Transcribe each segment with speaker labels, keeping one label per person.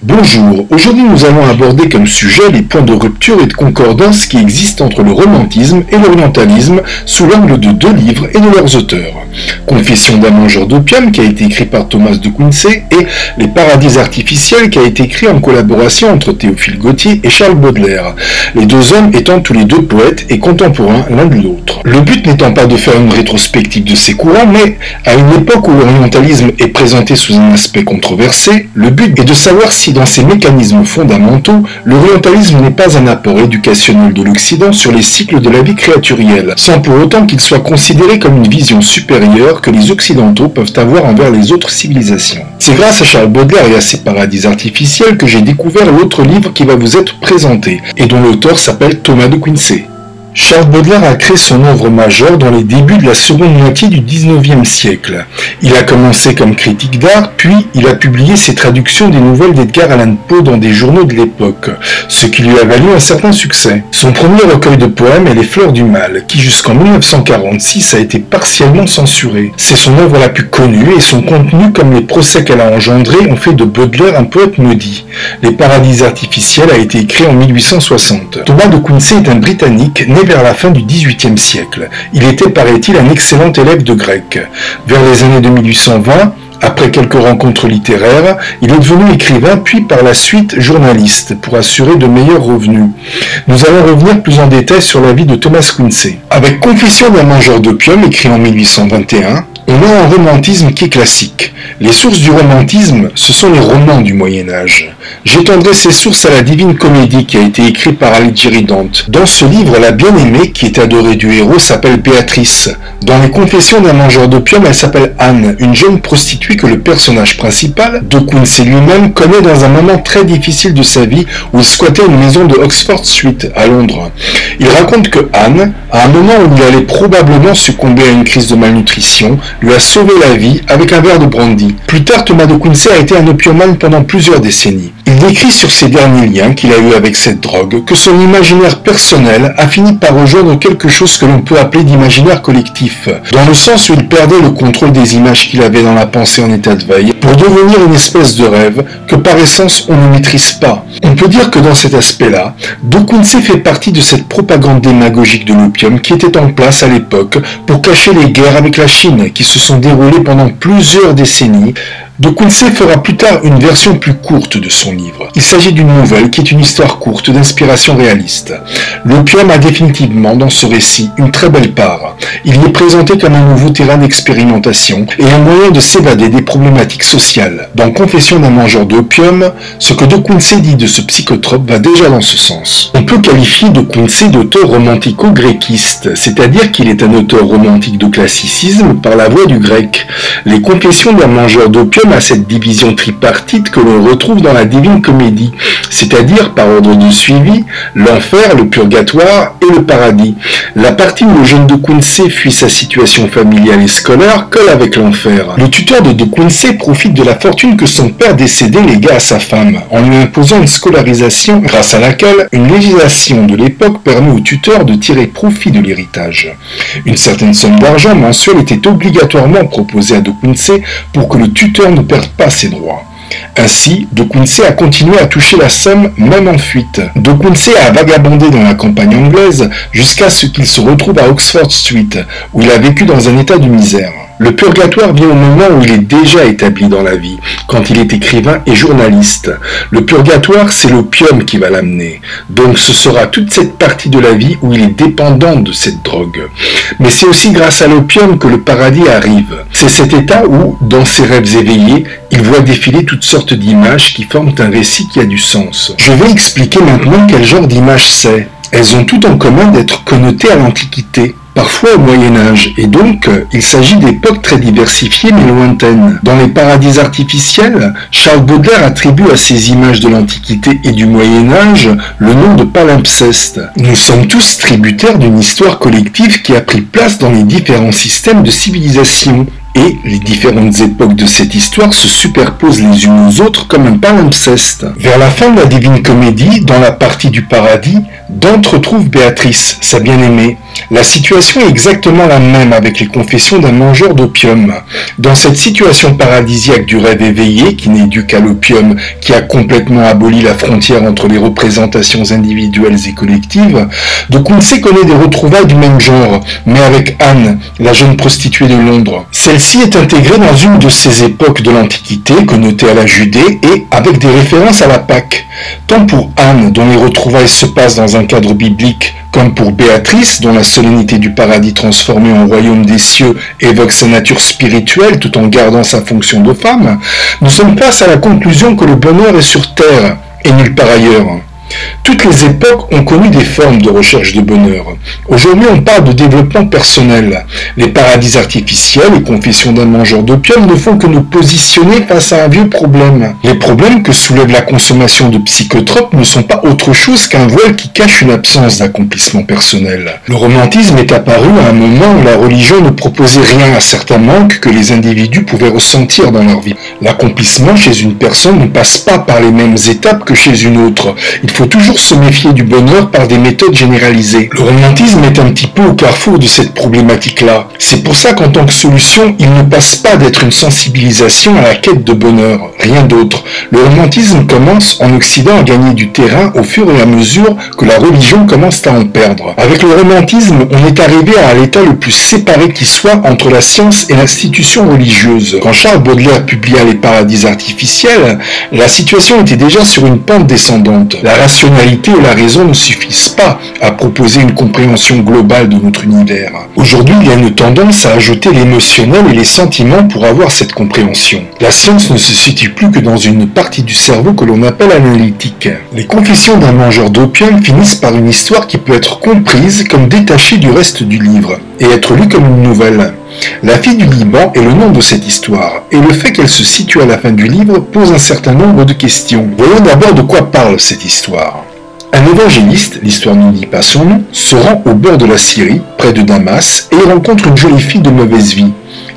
Speaker 1: Bonjour, aujourd'hui nous allons aborder comme sujet les points de rupture et de concordance qui existent entre le romantisme et l'orientalisme sous l'angle de deux livres et de leurs auteurs. Confession d'un mangeur d'opium qui a été écrit par Thomas de Quincey et Les paradis artificiels qui a été écrit en collaboration entre Théophile Gautier et Charles Baudelaire, les deux hommes étant tous les deux poètes et contemporains l'un de l'autre. Le but n'étant pas de faire une rétrospective de ces courants, mais à une époque où l'orientalisme est présenté sous un aspect controversé, le but est de savoir si dans ses mécanismes fondamentaux, l'orientalisme n'est pas un apport éducationnel de l'Occident sur les cycles de la vie créaturielle, sans pour autant qu'il soit considéré comme une vision supérieure que les Occidentaux peuvent avoir envers les autres civilisations. C'est grâce à Charles Baudelaire et à ses paradis artificiels que j'ai découvert l'autre livre qui va vous être présenté, et dont l'auteur s'appelle Thomas de Quincey. Charles Baudelaire a créé son œuvre majeure dans les débuts de la seconde moitié du XIXe siècle. Il a commencé comme critique d'art, puis il a publié ses traductions des nouvelles d'Edgar Allan Poe dans des journaux de l'époque, ce qui lui a valu un certain succès. Son premier recueil de poèmes est Les Fleurs du Mal, qui jusqu'en 1946 a été partiellement censuré. C'est son œuvre la plus connue et son contenu, comme les procès qu'elle a engendrés, ont fait de Baudelaire un poète maudit. Les paradis artificiels a été écrit en 1860. Thomas de Quincey est un Britannique né vers la fin du XVIIIe siècle. Il était, paraît-il, un excellent élève de grec. Vers les années 1820, après quelques rencontres littéraires, il est devenu écrivain, puis par la suite journaliste, pour assurer de meilleurs revenus. Nous allons revenir plus en détail sur la vie de Thomas Quincey. Avec Confession d'un mangeur d'opium, écrit en 1821, on a un romantisme qui est classique. Les sources du romantisme, ce sont les romans du Moyen-Âge. J'étendrai ces sources à la Divine Comédie qui a été écrite par Alighieri Dante. Dans ce livre, la bien-aimée, qui est adorée du héros, s'appelle Béatrice. Dans les Confessions d'un mangeur d'opium, elle s'appelle Anne, une jeune prostituée que le personnage principal, de Quincey lui-même, connaît dans un moment très difficile de sa vie où il squattait une maison de Oxford Street, à Londres. Il raconte que Anne, à un moment où il allait probablement succomber à une crise de malnutrition, lui a sauvé la vie avec un verre de brandy. Plus tard, Thomas de Quincey a été un opiomane pendant plusieurs décennies. Il décrit sur ses derniers liens qu'il a eus avec cette drogue que son imaginaire personnel a fini par rejoindre quelque chose que l'on peut appeler d'imaginaire collectif, dans le sens où il perdait le contrôle des images qu'il avait dans la pensée en état de veille, pour devenir une espèce de rêve que par essence on ne maîtrise pas. On peut dire que dans cet aspect-là, de Quincey fait partie de cette propagande démagogique de l'opium qui était en place à l'époque pour cacher les guerres avec la Chine qui se sont déroulées pendant plusieurs décennies. De Quincey fera plus tard une version plus courte de son livre. Il s'agit d'une nouvelle qui est une histoire courte d'inspiration réaliste. L'opium a définitivement dans ce récit une très belle part. Il y est présenté comme un nouveau terrain d'expérimentation et un moyen de s'évader des problématiques sociales. Dans Confession d'un mangeur d'opium, ce que de Quincey dit de ce psychotrope va déjà dans ce sens. On peut qualifier de Quincey d'auteur romantico-gréquiste, c'est-à-dire qu'il est un auteur romantique de classicisme par la voie du grec. Les Confessions d'un mangeur d'opium à cette division tripartite que l'on retrouve dans la Divine Comédie, c'est-à-dire par ordre de suivi, l'enfer, le purgatoire et le paradis. La partie où le jeune de Quincey fuit sa situation familiale et scolaire colle avec l'enfer. Le tuteur de Quincey profite de la fortune que son père décédé légua à sa femme, en lui imposant une scolarisation grâce à laquelle une législation de l'époque permet au tuteur de tirer profit de l'héritage. Une certaine somme d'argent mensuelle était obligatoirement proposée à de Quincey pour que le tuteur ne perd pas ses droits. Ainsi, de Quincey a continué à toucher la somme même en fuite. De Quincey a vagabondé dans la campagne anglaise jusqu'à ce qu'il se retrouve à Oxford Street, où il a vécu dans un état de misère. Le purgatoire vient au moment où il est déjà établi dans la vie, quand il est écrivain et journaliste. Le purgatoire, c'est l'opium qui va l'amener. Donc ce sera toute cette partie de la vie où il est dépendant de cette drogue. Mais c'est aussi grâce à l'opium que le paradis arrive. C'est cet état où, dans ses rêves éveillés, il voit défiler toutes sortes d'images qui forment un récit qui a du sens. Je vais expliquer maintenant quel genre d'images c'est. Elles ont tout en commun d'être connotées à l'Antiquité, parfois au Moyen-Âge, et donc il s'agit d'époques très diversifiées mais lointaines. Dans les paradis artificiels, Charles Baudelaire attribue à ces images de l'Antiquité et du Moyen-Âge le nom de palimpseste. Nous sommes tous tributaires d'une histoire collective qui a pris place dans les différents systèmes de civilisation. et les différentes époques de cette histoire se superposent les unes aux autres comme un palimpseste. Vers la fin de la Divine Comédie, dans la partie du paradis, Dante retrouve Béatrice, sa bien-aimée. La situation est exactement la même avec les confessions d'un mangeur d'opium. Dans cette situation paradisiaque du rêve éveillé, qui n'est dû qu'à l'opium, qui a complètement aboli la frontière entre les représentations individuelles et collectives, de Quincy connaît des retrouvailles du même genre, mais avec Anne, la jeune prostituée de Londres. Celle-ci est intégrée dans une de ces époques de l'Antiquité, connotée à la Judée, et avec des références à la Pâque. Tant pour Anne, dont les retrouvailles se passent dans un cadre biblique, comme pour Béatrice, dont la solennité du paradis transformé en royaume des cieux évoque sa nature spirituelle tout en gardant sa fonction de femme, nous sommes face à la conclusion que le bonheur est sur terre et nulle part ailleurs. Toutes les époques ont connu des formes de recherche de bonheur. Aujourd'hui, on parle de développement personnel. Les paradis artificiels et confessions d'un mangeur d'opium ne font que nous positionner face à un vieux problème. Les problèmes que soulève la consommation de psychotropes ne sont pas autre chose qu'un voile qui cache une absence d'accomplissement personnel. Le romantisme est apparu à un moment où la religion ne proposait rien à certains manques que les individus pouvaient ressentir dans leur vie. L'accomplissement chez une personne ne passe pas par les mêmes étapes que chez une autre. Il faut toujours se méfier du bonheur par des méthodes généralisées. Le romantisme est un petit peu au carrefour de cette problématique-là. C'est pour ça qu'en tant que solution, il ne passe pas d'être une sensibilisation à la quête de bonheur, rien d'autre. Le romantisme commence en Occident à gagner du terrain au fur et à mesure que la religion commence à en perdre. Avec le romantisme, on est arrivé à l'état le plus séparé qui soit entre la science et l'institution religieuse. Quand Charles Baudelaire publia Les paradis artificiels, la situation était déjà sur une pente descendante. La rationalité et la raison ne suffisent pas à proposer une compréhension globale de notre univers. Aujourd'hui, il y a une tendance à ajouter l'émotionnel et les sentiments pour avoir cette compréhension. La science ne se situe plus que dans une partie du cerveau que l'on appelle analytique. Les confessions d'un mangeur d'opium finissent par une histoire qui peut être comprise comme détachée du reste du livre et être lue comme une nouvelle. La fille du Liban est le nom de cette histoire, et le fait qu'elle se situe à la fin du livre pose un certain nombre de questions. Voyons d'abord de quoi parle cette histoire. Un évangéliste, l'histoire ne dit pas son nom, se rend au bord de la Syrie, près de Damas, et il rencontre une jolie fille de mauvaise vie.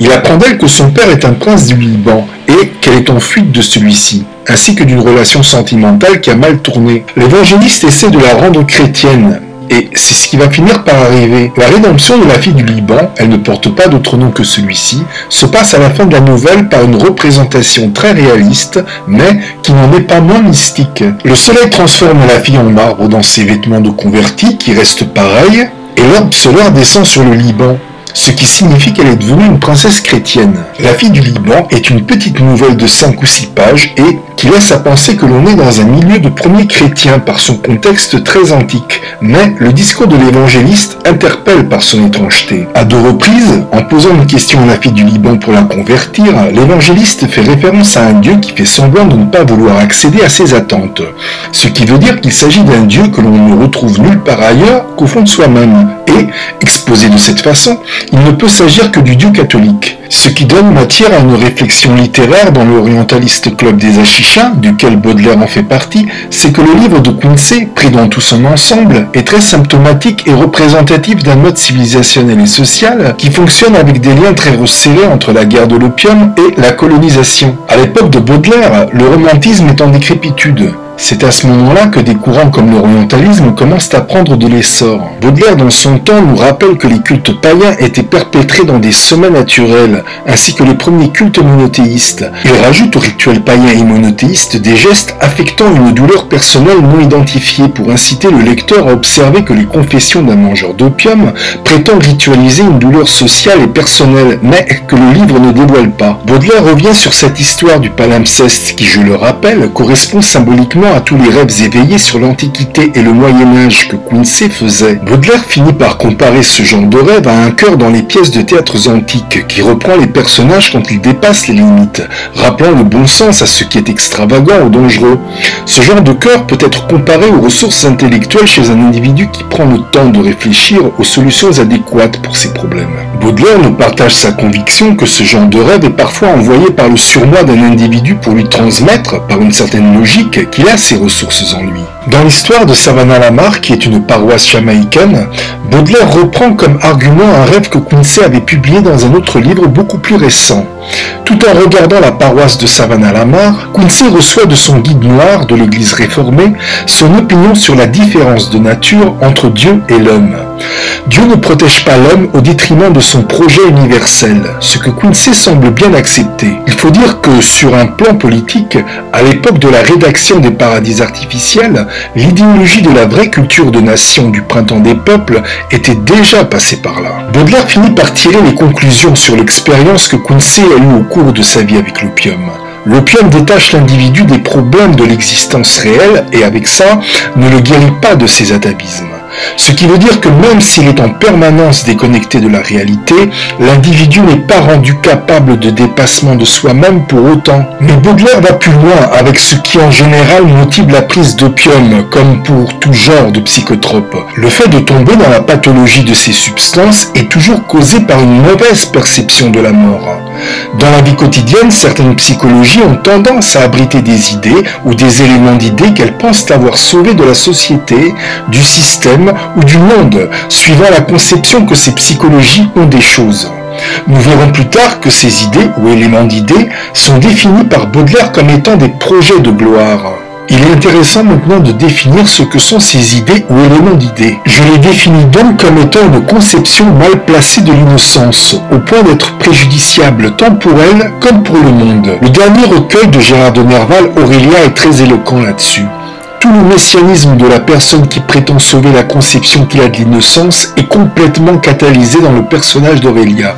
Speaker 1: Il apprend d'elle que son père est un prince du Liban, et qu'elle est en fuite de celui-ci, ainsi que d'une relation sentimentale qui a mal tourné. L'évangéliste essaie de la rendre chrétienne, et c'est ce qui va finir par arriver. La rédemption de la fille du Liban, elle ne porte pas d'autre nom que celui-ci, se passe à la fin de la nouvelle par une représentation très réaliste, mais qui n'en est pas moins mystique. Le soleil transforme la fille en marbre dans ses vêtements de converti qui restent pareils, et l'orbe solaire descend sur le Liban, ce qui signifie qu'elle est devenue une princesse chrétienne. La fille du Liban est une petite nouvelle de 5 ou 6 pages et qui laisse à penser que l'on est dans un milieu de premiers chrétiens par son contexte très antique, mais le discours de l'évangéliste interpelle par son étrangeté. À 2 reprises, en posant une question à la fille du Liban pour la convertir, l'évangéliste fait référence à un Dieu qui fait semblant de ne pas vouloir accéder à ses attentes, ce qui veut dire qu'il s'agit d'un Dieu que l'on ne retrouve nulle part ailleurs qu'au fond de soi-même, et, exposé de cette façon, il ne peut s'agir que du Dieu catholique. Ce qui donne matière à une réflexion littéraire dans l'Orientaliste Club des Achichas, duquel Baudelaire en fait partie, c'est que le livre de Quincy, pris dans tout son ensemble, est très symptomatique et représentatif d'un mode civilisationnel et social qui fonctionne avec des liens très resserrés entre la guerre de l'opium et la colonisation. À l'époque de Baudelaire, le romantisme est en décrépitude. C'est à ce moment-là que des courants comme l'orientalisme commencent à prendre de l'essor. Baudelaire, dans son temps, nous rappelle que les cultes païens étaient perpétrés dans des sommets naturels, ainsi que les premiers cultes monothéistes. Il rajoute aux rituels païens et monothéistes des gestes affectant une douleur personnelle non identifiée pour inciter le lecteur à observer que les confessions d'un mangeur d'opium prétendent ritualiser une douleur sociale et personnelle, mais que le livre ne dévoile pas. Baudelaire revient sur cette histoire du palimpseste qui, je le rappelle, correspond symboliquement à tous les rêves éveillés sur l'Antiquité et le Moyen-Âge que Quincy faisait. Baudelaire finit par comparer ce genre de rêve à un chœur dans les pièces de théâtre antiques qui reprend les personnages quand ils dépassent les limites, rappelant le bon sens à ce qui est extravagant ou dangereux. Ce genre de chœur peut être comparé aux ressources intellectuelles chez un individu qui prend le temps de réfléchir aux solutions adéquates pour ses problèmes. Baudelaire nous partage sa conviction que ce genre de rêve est parfois envoyé par le surmoi d'un individu pour lui transmettre, par une certaine logique, qu'il a ses ressources en lui. Dans l'histoire de Savannah-la-Mar, qui est une paroisse jamaïcaine, Baudelaire reprend comme argument un rêve que Quincy avait publié dans un autre livre beaucoup plus récent. Tout en regardant la paroisse de Savannah-la-Mar, Quincy reçoit de son guide noir de l'Église réformée son opinion sur la différence de nature entre Dieu et l'homme. Dieu ne protège pas l'homme au détriment de son projet universel, ce que Quincy semble bien accepter. Il faut dire que sur un plan politique, à l'époque de la rédaction des Paradis artificiels, l'idéologie de la vraie culture de nation du printemps des peuples était déjà passée par là. Baudelaire finit par tirer les conclusions sur l'expérience que Quincy a eue au cours de sa vie avec l'opium. L'opium détache l'individu des problèmes de l'existence réelle et avec ça, ne le guérit pas de ses atavismes. Ce qui veut dire que même s'il est en permanence déconnecté de la réalité, l'individu n'est pas rendu capable de dépassement de soi-même pour autant. Mais Baudelaire va plus loin avec ce qui en général motive la prise d'opium, comme pour tout genre de psychotropes. Le fait de tomber dans la pathologie de ces substances est toujours causé par une mauvaise perception de la mort. Dans la vie quotidienne, certaines psychologies ont tendance à abriter des idées ou des éléments d'idées qu'elles pensent avoir sauvés de la société, du système ou du monde, suivant la conception que ces psychologies ont des choses. Nous verrons plus tard que ces idées ou éléments d'idées sont définis par Baudelaire comme étant des projets de gloire. Il est intéressant maintenant de définir ce que sont ces idées ou éléments d'idées. Je les définis donc comme étant une conception mal placée de l'innocence, au point d'être préjudiciable tant pour elle comme pour le monde. Le dernier recueil de Gérard de Nerval, Aurélia, est très éloquent là-dessus. Tout le messianisme de la personne qui prétend sauver la conception qu'il a de l'innocence est complètement catalysé dans le personnage d'Aurélia.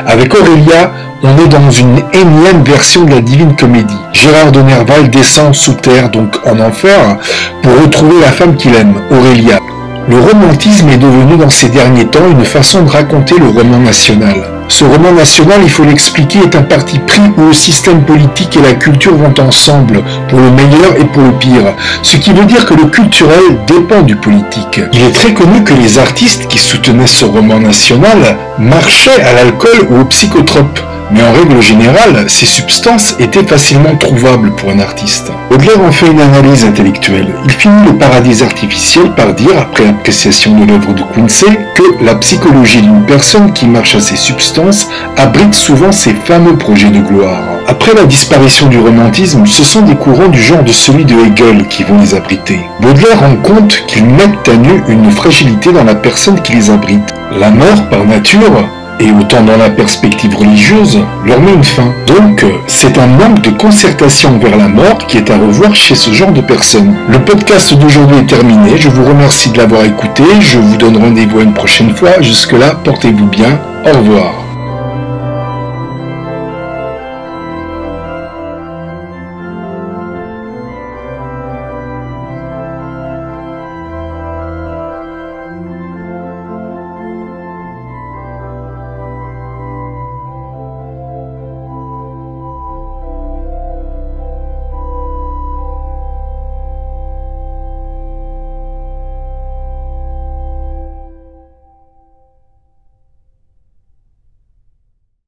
Speaker 1: Avec Aurélia, on est dans une énième version de la Divine Comédie. Gérard de Nerval descend sous terre, donc en enfer, pour retrouver la femme qu'il aime, Aurélia. Le romantisme est devenu dans ces derniers temps une façon de raconter le roman national. Ce roman national, il faut l'expliquer, est un parti pris où le système politique et la culture vont ensemble, pour le meilleur et pour le pire. Ce qui veut dire que le culturel dépend du politique. Il est très connu que les artistes qui soutenaient ce roman national marchaient à l'alcool ou aux psychotropes. Mais en règle générale, ces substances étaient facilement trouvables pour un artiste. Baudelaire en fait une analyse intellectuelle. Il finit le Paradis artificiel par dire, après appréciation de l'œuvre de Quincy, que la psychologie d'une personne qui marche à ces substances abrite souvent ces fameux projets de gloire. Après la disparition du romantisme, ce sont des courants du genre de celui de Hegel qui vont les abriter. Baudelaire rend compte qu'ils mettent à nu une fragilité dans la personne qui les abrite. La mort, par nature, et autant dans la perspective religieuse, leur met une fin. Donc, c'est un manque de concertation vers la mort qui est à revoir chez ce genre de personnes. Le podcast d'aujourd'hui est terminé, je vous remercie de l'avoir écouté, je vous donne rendez-vous une prochaine fois, jusque-là, portez-vous bien, au revoir.